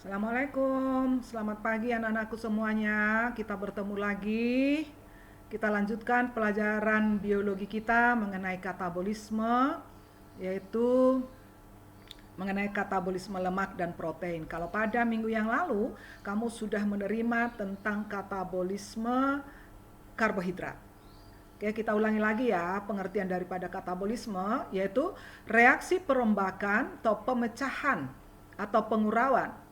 Assalamualaikum, selamat pagi anak-anakku semuanya. Kita bertemu lagi. Kita lanjutkan pelajaran biologi kita mengenai katabolisme, yaitu mengenai katabolisme lemak dan protein. Kalau pada minggu yang lalu, kamu sudah menerima tentang katabolisme karbohidrat. Oke, kita ulangi lagi ya pengertian daripada katabolisme, yaitu reaksi perombakan atau pemecahan atau pengurauan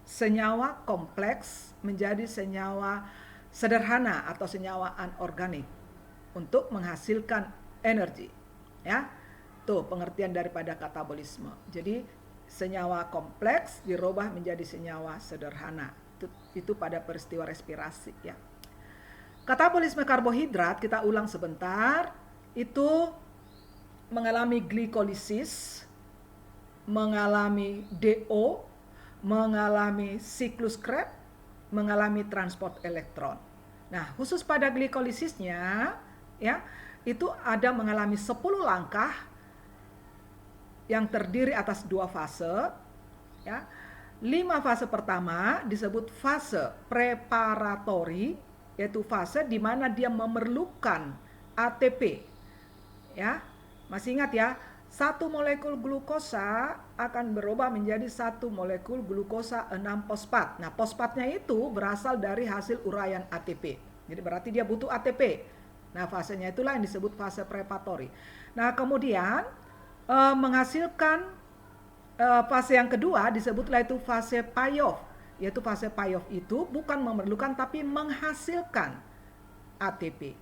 senyawa kompleks menjadi senyawa sederhana atau senyawa anorganik untuk menghasilkan energi. Ya, tuh pengertian daripada katabolisme. Jadi senyawa kompleks dirubah menjadi senyawa sederhana. Itu pada peristiwa respirasi ya. Katabolisme karbohidrat, kita ulang sebentar, itu mengalami glikolisis, mengalami DO, mengalami siklus Krebs, mengalami transport elektron. Nah, khusus pada glikolisisnya, ya, itu ada mengalami 10 langkah yang terdiri atas 2 fase, ya. 5 fase pertama disebut fase preparatori, yaitu fase di mana dia memerlukan ATP. Ya, masih ingat ya, satu molekul glukosa akan berubah menjadi satu molekul glukosa 6 fosfat. Nah, fosfatnya itu berasal dari hasil uraian ATP. Jadi berarti dia butuh ATP. Nah, fasenya itulah yang disebut fase preparatori. Nah, kemudian menghasilkan fase yang kedua disebutlah itu fase payoff. Yaitu fase payoff itu bukan memerlukan tapi menghasilkan ATP.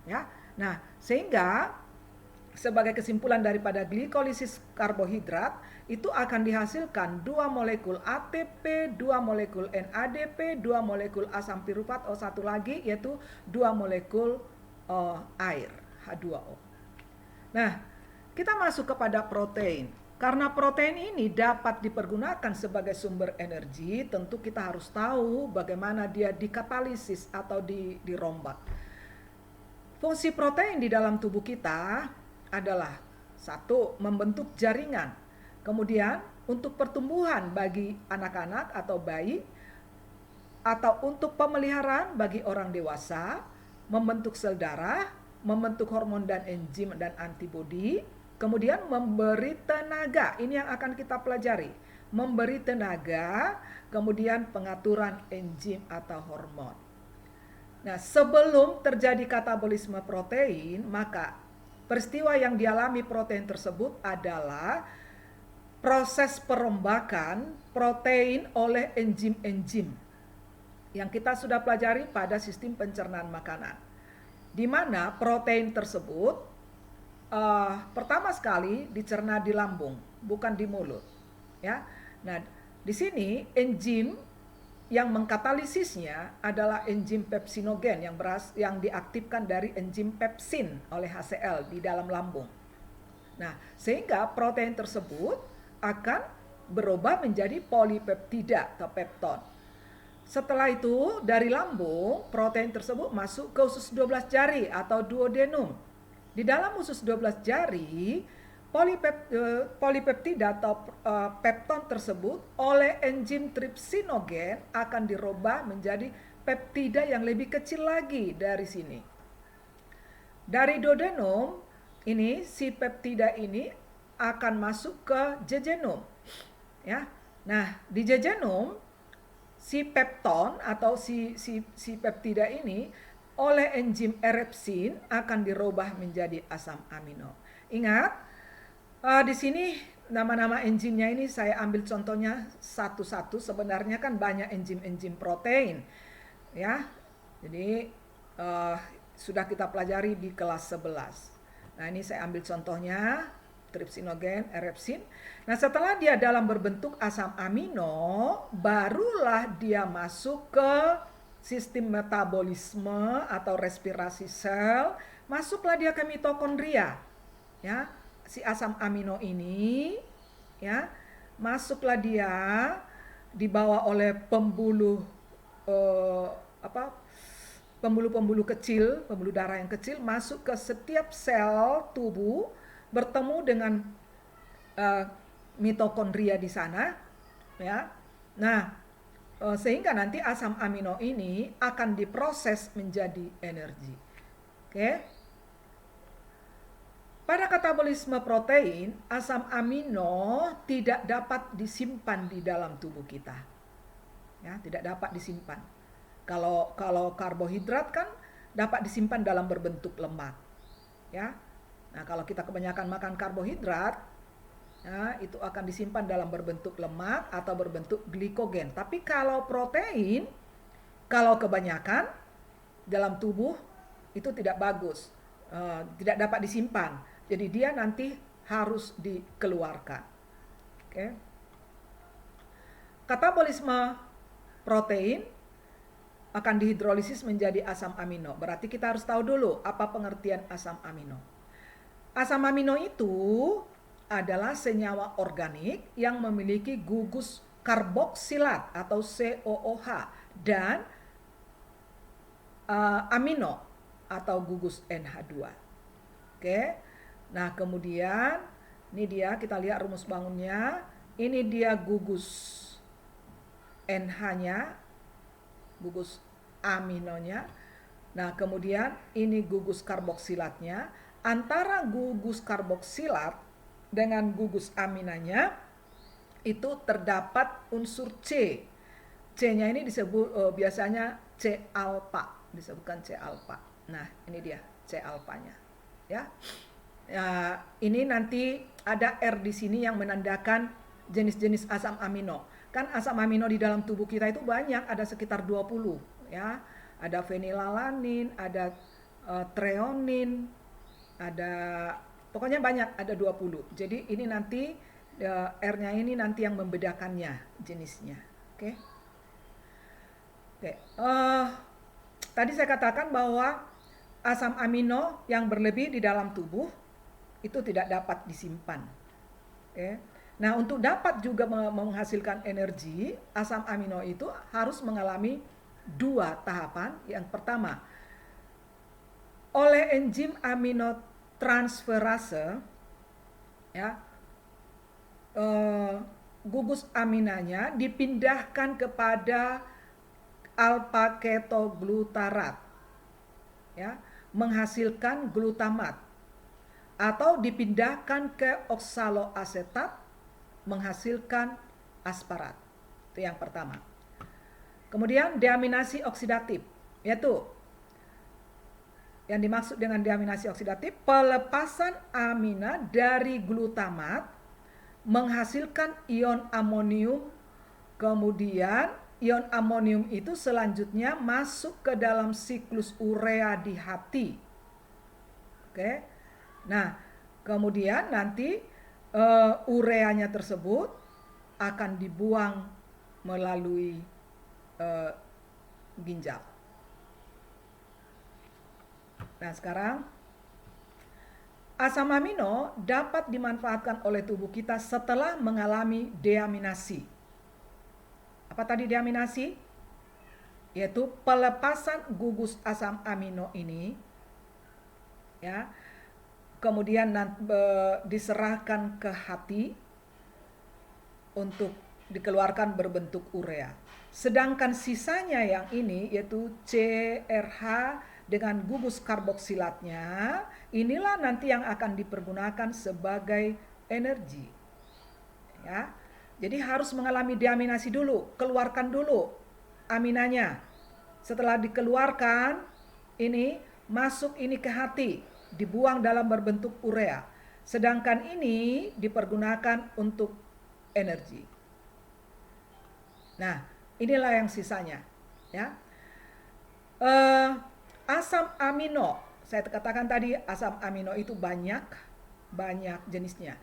Ya. Nah, sehingga sebagai kesimpulan daripada glikolisis karbohidrat itu akan dihasilkan 2 molekul ATP, 2 molekul NADP, 2 molekul asam pirufat, satu lagi yaitu 2 molekul air H2O. Nah, kita masuk kepada protein. Karena protein ini dapat dipergunakan sebagai sumber energi, tentu kita harus tahu bagaimana dia dikatalisis atau dirombak. Fungsi protein di dalam tubuh kita adalah satu, membentuk jaringan. Kemudian untuk pertumbuhan bagi anak-anak atau bayi, atau untuk pemeliharaan bagi orang dewasa, membentuk sel darah, membentuk hormon dan enzim dan antibodi, kemudian memberi tenaga. Ini yang akan kita pelajari. Memberi tenaga, kemudian pengaturan enzim atau hormon. Nah, sebelum terjadi katabolisme protein, maka peristiwa yang dialami protein tersebut adalah proses perombakan protein oleh enzim-enzim yang kita sudah pelajari pada sistem pencernaan makanan, di mana protein tersebut pertama sekali dicerna di lambung, bukan di mulut. Ya, nah di sini enzim yang mengkatalisisnya adalah enzim pepsinogen yang diaktifkan dari enzim pepsin oleh HCl di dalam lambung. Nah, sehingga protein tersebut akan berubah menjadi polipeptida atau pepton. Setelah itu dari lambung protein tersebut masuk ke usus 12 jari atau duodenum. Di dalam usus 12 jari polipeptida atau pepton tersebut oleh enzim trypsinogen akan dirubah menjadi peptida yang lebih kecil lagi dari sini. Dari duodenum ini si peptida ini akan masuk ke jejenum. Ya. Nah, di jejenum si pepton atau si peptida ini oleh enzim erepsin akan dirubah menjadi asam amino. Ingat, di sini nama-nama enzimnya ini saya ambil contohnya satu-satu. Sebenarnya kan banyak enzim-enzim protein, ya. Jadi sudah kita pelajari di kelas 11. Nah, ini saya ambil contohnya trypsinogen, erepsin. Nah, setelah dia dalam berbentuk asam amino, barulah dia masuk ke sistem metabolisme atau respirasi sel, masuklah dia ke mitokondria. Ya, si asam amino ini ya, masuklah dia dibawa oleh pembuluh pembuluh-pembuluh kecil, pembuluh darah yang kecil masuk ke setiap sel tubuh, bertemu dengan mitokondria di sana, ya. Nah, sehingga nanti asam amino ini akan diproses menjadi energi. Oke. Pada katabolisme protein, asam amino tidak dapat disimpan di dalam tubuh kita. Ya, tidak dapat disimpan. Kalau karbohidrat kan dapat disimpan dalam berbentuk lemak. Ya. Nah, kalau kita kebanyakan makan karbohidrat, ya, itu akan disimpan dalam berbentuk lemak atau berbentuk glikogen. Tapi kalau protein, kalau kebanyakan dalam tubuh itu tidak bagus, tidak dapat disimpan. Jadi dia nanti harus dikeluarkan. Oke. Katabolisme protein akan dihidrolisis menjadi asam amino. Berarti kita harus tahu dulu apa pengertian asam amino. Asam amino itu adalah senyawa organik yang memiliki gugus karboksilat atau COOH dan amino atau gugus NH2. Oke. Nah, kemudian ini dia, kita lihat rumus bangunnya. Ini dia gugus NH-nya, gugus aminonya. Nah, kemudian ini gugus karboksilatnya. Antara gugus karboksilat dengan gugus aminanya itu terdapat unsur C. C-nya ini disebut biasanya C alfa, disebutkan C alfa. Nah, ini dia C alfanya, ya. Ya, ini nanti ada R di sini yang menandakan jenis-jenis asam amino. Kan asam amino di dalam tubuh kita itu banyak, ada sekitar 20, ya. Ada fenilalanin, ada treonin, ada pokoknya banyak, ada 20. Jadi ini nanti R-nya ini nanti yang membedakannya jenisnya. Oke. Oke. Tadi saya katakan bahwa asam amino yang berlebih di dalam tubuh itu tidak dapat disimpan. Oke. Nah, untuk dapat juga menghasilkan energi, asam amino itu harus mengalami 2 tahapan. Yang pertama, oleh enzim aminotransferase, ya, gugus aminanya dipindahkan kepada alfa ketoglutarat, ya, menghasilkan glutamat, atau dipindahkan ke oksaloasetat menghasilkan asparat. Itu yang pertama. Kemudian deaminasi oksidatif, yaitu yang dimaksud dengan deaminasi oksidatif pelepasan amina dari glutamat menghasilkan ion amonium. Kemudian ion amonium itu selanjutnya masuk ke dalam siklus urea di hati. Oke. Nah, kemudian nanti ureanya tersebut akan dibuang melalui ginjal. Nah, sekarang asam amino dapat dimanfaatkan oleh tubuh kita setelah mengalami deaminasi. Apa tadi deaminasi? Yaitu pelepasan gugus asam amino ini, ya, kemudian diserahkan ke hati untuk dikeluarkan berbentuk urea. Sedangkan sisanya yang ini yaitu CRH dengan gugus karboksilatnya, inilah nanti yang akan dipergunakan sebagai energi. Ya. Jadi harus mengalami deaminasi dulu, keluarkan dulu aminanya. Setelah dikeluarkan, ini masuk ini ke hati, dibuang dalam berbentuk urea. Sedangkan ini dipergunakan untuk energi. Nah, inilah yang sisanya, ya. Asam amino, saya katakan tadi asam amino itu banyak jenisnya.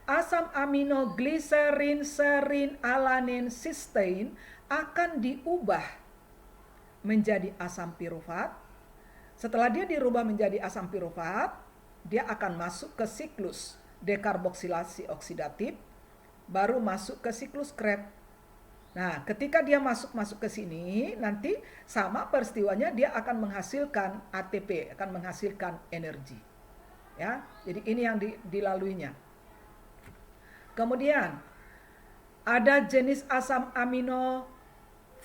Asam amino gliserin, serin, alanin, sistein akan diubah menjadi asam pirufat. Setelah dia dirubah menjadi asam pirufat, dia akan masuk ke siklus dekarboksilasi oksidatif, baru masuk ke siklus Krebs. Nah, ketika dia masuk ke sini, nanti sama peristiwanya, dia akan menghasilkan ATP, akan menghasilkan energi. Ya, jadi ini yang dilaluinya. Kemudian ada jenis asam amino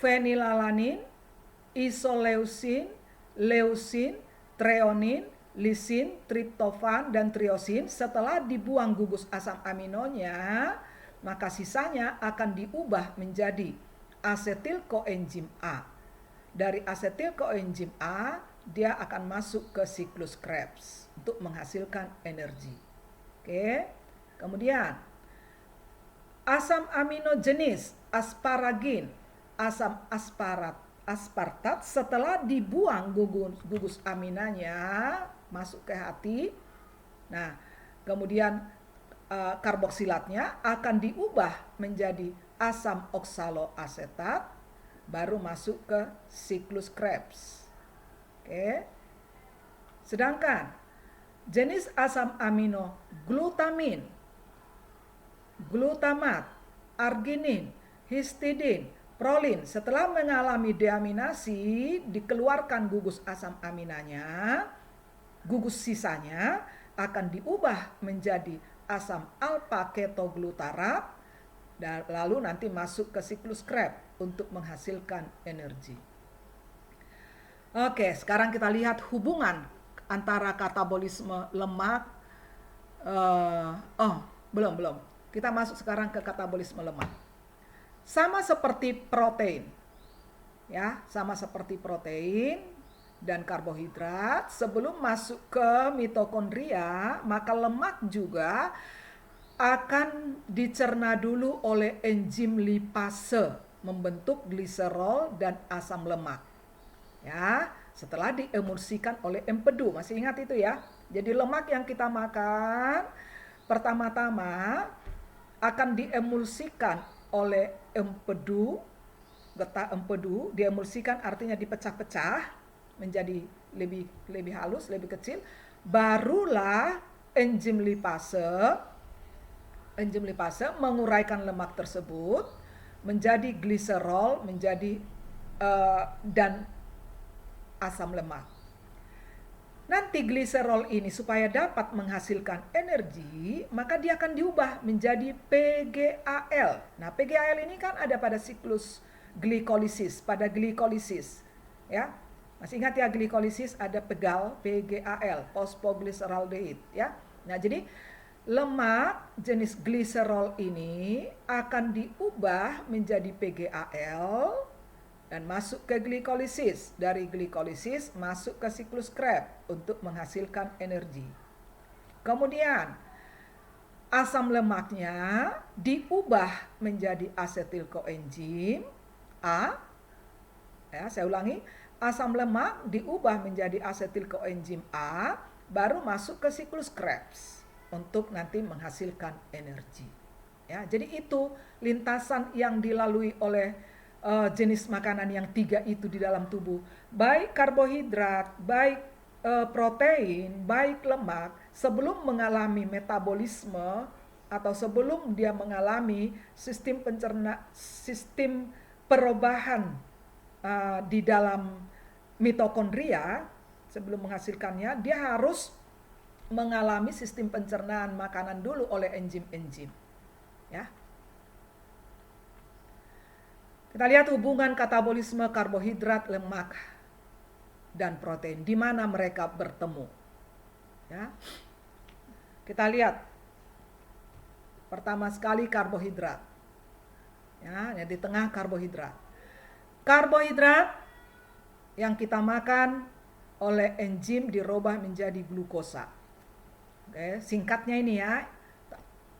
fenilalanin, isoleusin, leusin, treonin, lisin, triptofan, dan triosin. Setelah dibuang gugus asam aminonya, maka sisanya akan diubah menjadi asetil koenzim A. Dari asetil koenzim A, dia akan masuk ke siklus Krebs untuk menghasilkan energi. Oke. Kemudian asam amino jenis asparagin, asam aspartat setelah dibuang gugus aminanya masuk ke hati. Nah, kemudian karboksilatnya akan diubah menjadi asam oksaloasetat, baru masuk ke siklus Krebs. Oke. Sedangkan jenis asam amino glutamin, glutamat, arginin, histidin, prolin setelah mengalami deaminasi dikeluarkan gugus asam aminanya, gugus sisanya akan diubah menjadi asam alfa ketoglutarat dan lalu nanti masuk ke siklus Krebs untuk menghasilkan energi. Oke, sekarang kita lihat hubungan antara katabolisme lemak. Belum. Kita masuk sekarang ke katabolisme lemak. Sama seperti protein, ya, sama seperti protein dan karbohidrat. Sebelum masuk ke mitokondria, maka lemak juga akan dicerna dulu oleh enzim lipase membentuk gliserol dan asam lemak. Ya, setelah diemulsikan oleh empedu. Masih ingat itu ya? Jadi lemak yang kita makan pertama-tama akan diemulsikan oleh empedu, getah empedu, diemulsikan artinya dipecah-pecah menjadi lebih halus, lebih kecil, barulah enzim lipase menguraikan lemak tersebut menjadi gliserol, menjadi dan asam lemak. Nanti gliserol ini supaya dapat menghasilkan energi, maka dia akan diubah menjadi PGAL. Nah, PGAL ini kan ada pada siklus glikolisis, pada glikolisis. Ya. Masih ingat ya glikolisis ada PGAL, PGAL, phosphoglyceraldehyde, ya. Nah, jadi lemak jenis gliserol ini akan diubah menjadi PGAL dan masuk ke glikolisis. Dari glikolisis masuk ke siklus Krebs untuk menghasilkan energi. Kemudian asam lemaknya diubah menjadi asetil koenzim A. Ya, saya ulangi, asam lemak diubah menjadi asetil koenzim A, baru masuk ke siklus Krebs untuk nanti menghasilkan energi. Ya, jadi itu lintasan yang dilalui oleh jenis makanan yang 3 itu di dalam tubuh, baik karbohidrat, baik protein, baik lemak, sebelum mengalami metabolisme atau sebelum dia mengalami sistem perubahan di dalam mitokondria, sebelum menghasilkannya dia harus mengalami sistem pencernaan makanan dulu oleh enzim-enzim, ya. Kita lihat hubungan katabolisme karbohidrat, lemak, dan protein, di mana mereka bertemu. Ya. Kita lihat pertama sekali karbohidrat. Ya, di tengah karbohidrat. Karbohidrat yang kita makan oleh enzim dirubah menjadi glukosa. Oke, singkatnya ini ya.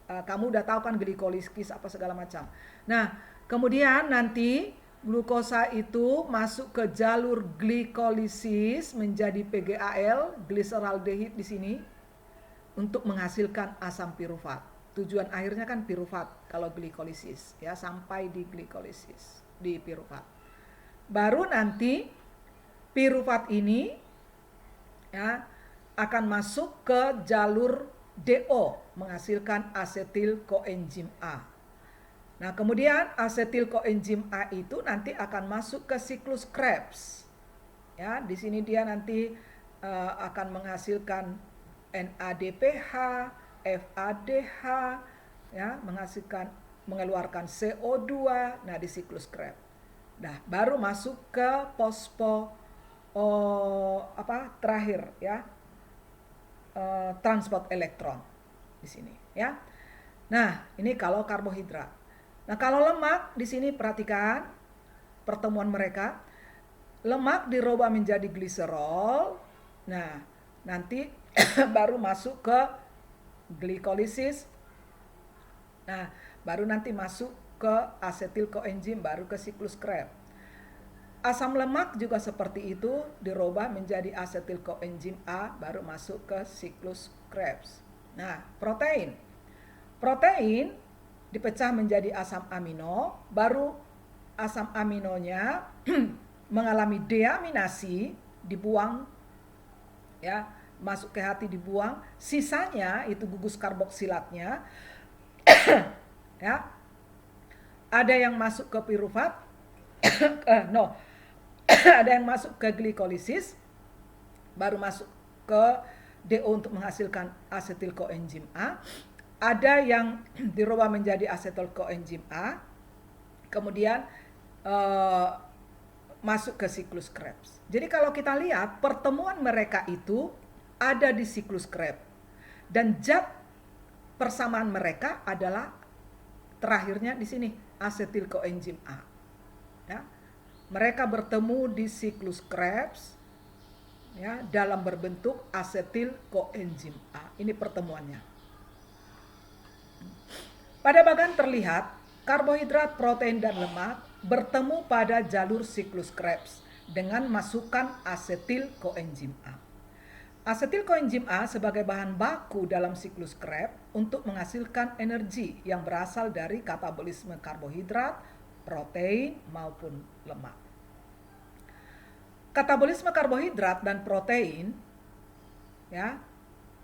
Kamu udah tahu kan glikolisis apa segala macam. Nah, kemudian nanti glukosa itu masuk ke jalur glikolisis menjadi PGAL, gliseraldehyde di sini untuk menghasilkan asam pirufat. Tujuan akhirnya kan pirufat kalau glikolisis, ya, sampai di glikolisis, di pirufat. Baru nanti pirufat ini ya akan masuk ke jalur DO menghasilkan asetil koenzim A. Nah, kemudian asetil koenzim A itu nanti akan masuk ke siklus Krebs. Ya, di sini dia nanti akan menghasilkan NADPH, FADH, ya, mengeluarkan CO2. Nah, di siklus Krebs. Nah, baru masuk ke fosfo terakhir ya, transport elektron di sini ya. Nah, ini kalau karbohidrat. Nah, kalau lemak di sini perhatikan pertemuan mereka. Lemak dirubah menjadi gliserol. Nah, nanti baru masuk ke glikolisis. Nah, baru nanti masuk ke asetil koenzim, baru ke siklus Krebs. Asam lemak juga seperti itu, dirubah menjadi asetil koenzim A, baru masuk ke siklus Krebs. Nah, protein. Protein dipecah menjadi asam amino, baru asam aminonya mengalami deaminasi, dibuang ya, masuk ke hati dibuang, sisanya itu gugus karboksilatnya ya. Ada yang masuk ke pirufat, ada yang masuk ke glikolisis, baru masuk ke DO untuk menghasilkan asetil koenzim A. Ada yang dirubah menjadi asetil koenzim A, kemudian masuk ke siklus Krebs. Jadi kalau kita lihat pertemuan mereka itu ada di siklus Krebs, dan zat persamaan mereka adalah terakhirnya di sini asetil koenzim A. Ya, mereka bertemu di siklus Krebs ya, dalam berbentuk asetil koenzim A. Ini pertemuannya. Pada bagian terlihat karbohidrat, protein, dan lemak bertemu pada jalur siklus Krebs dengan masukan asetil koenzim A. Asetil koenzim A sebagai bahan baku dalam siklus Krebs untuk menghasilkan energi yang berasal dari katabolisme karbohidrat, protein, maupun lemak. Katabolisme karbohidrat dan protein ya,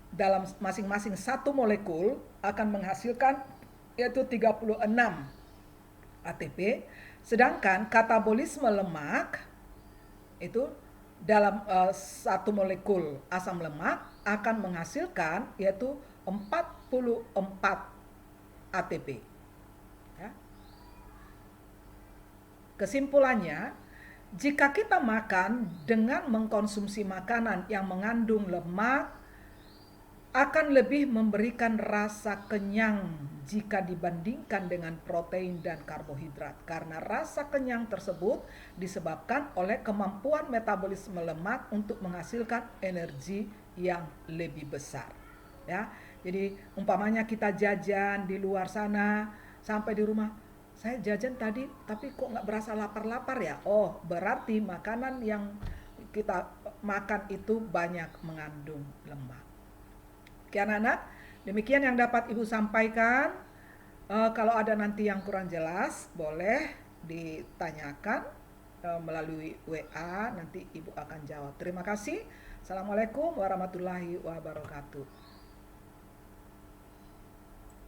dalam masing-masing satu molekul akan menghasilkan yaitu 36 ATP, sedangkan katabolisme lemak itu dalam satu molekul asam lemak akan menghasilkan yaitu 44 ATP. Ya. Kesimpulannya, jika kita makan dengan mengkonsumsi makanan yang mengandung lemak, akan lebih memberikan rasa kenyang jika dibandingkan dengan protein dan karbohidrat, karena rasa kenyang tersebut disebabkan oleh kemampuan metabolisme lemak untuk menghasilkan energi yang lebih besar ya. Jadi umpamanya kita jajan di luar sana, sampai di rumah saya jajan tadi tapi kok nggak berasa lapar-lapar ya, oh berarti makanan yang kita makan itu banyak mengandung lemak. Oke anak-anak, demikian yang dapat Ibu sampaikan. Kalau ada nanti yang kurang jelas, boleh ditanyakan melalui WA, nanti Ibu akan jawab. Terima kasih. Assalamualaikum warahmatullahi wabarakatuh.